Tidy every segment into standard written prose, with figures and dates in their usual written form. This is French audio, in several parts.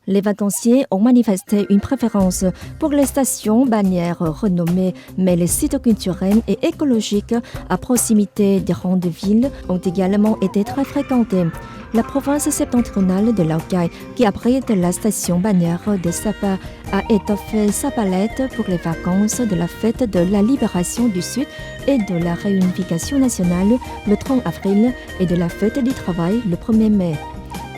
Les vacanciers ont manifesté une préférence pour les stations balnéaires renommées, mais les sites culturels et écologiques à proximité des grandes villes ont également été très fréquentés. La province septentrionale de Laogai, qui abrite la station balnéaire de Sapa, a étoffé sa palette pour les vacances de la fête de la libération du Sud et de la réunification nationale le 30 avril et de la fête du travail le 1er mai.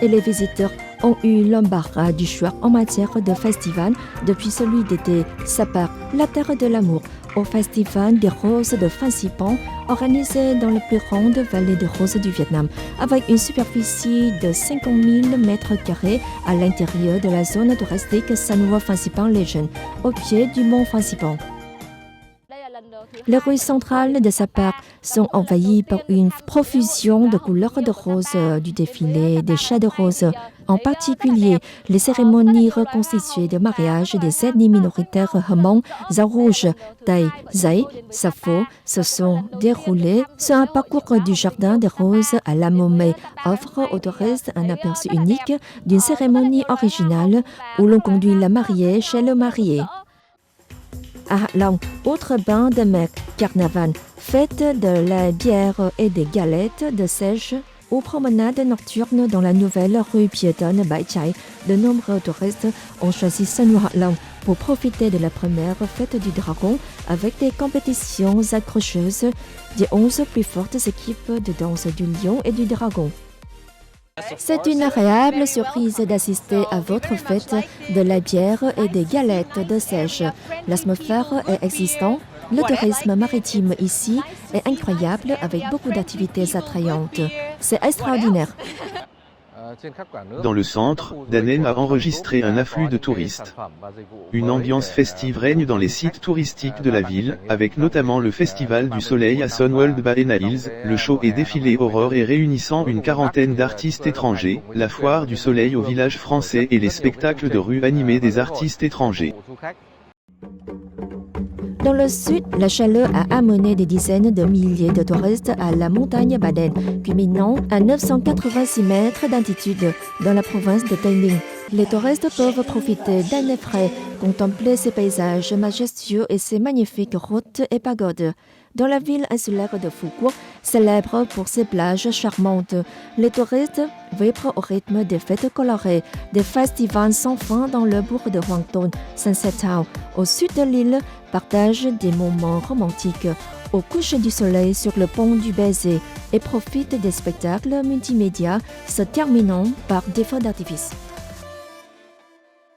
Et les visiteurs ont eu l'embarras du choix en matière de festival depuis celui d'été Sapa, la terre de l'amour, au festival des roses de Fansipan, organisé dans la plus grande vallée des roses du Vietnam, avec une superficie de 50 000 m² à l'intérieur de la zone touristique Sanua Fansipan Legend, au pied du mont Fansipan. Les rues centrales de Sapa sont envahies par une profusion de couleurs de rose du défilé des chats de rose. En particulier, les cérémonies reconstituées de mariage des ethnies minoritaires Hmong, Zarouge, Tay, Zay, Safo se sont déroulées sur un parcours du jardin des roses à la Momay, offre aux touristes un aperçu unique d'une cérémonie originale où l'on conduit la mariée chez le marié. À Long, autre bain de mer, carnaval, fête de la bière et des galettes de sèche, aux promenades nocturnes dans la nouvelle rue piétonne Bai Chai, de nombreux touristes ont choisi Sanua Long pour profiter de la première fête du dragon avec des compétitions accrocheuses des 11 plus fortes équipes de danse du lion et du dragon. C'est une agréable surprise d'assister à votre fête de la bière et des galettes de sèche. L'atmosphère est existante. Le tourisme maritime ici est incroyable avec beaucoup d'activités attrayantes. C'est extraordinaire. Dans le centre, Danen a enregistré un afflux de touristes. Une ambiance festive règne dans les sites touristiques de la ville, avec notamment le Festival du Soleil à Sunworld Baena Hills, le show et défilé Aurore et réunissant une quarantaine d'artistes étrangers, la foire du Soleil au village français et les spectacles de rue animés des artistes étrangers. Dans le sud, la chaleur a amené des dizaines de milliers de touristes à la montagne Baden, culminant à 986 mètres d'altitude dans la province de Tây Ninh. Les touristes peuvent profiter d'un air frais, contempler ces paysages majestueux et ces magnifiques routes et pagodes. Dans la ville insulaire de Phu Quoc, célèbre pour ses plages charmantes, les touristes vibrent au rythme des fêtes colorées, des festivals sans fin dans le bourg de Hoang Ton, Sunset Town, au sud de l'île, partagent des moments romantiques au coucher du soleil sur le pont du Baiser et profitent des spectacles multimédia se terminant par des feux d'artifice.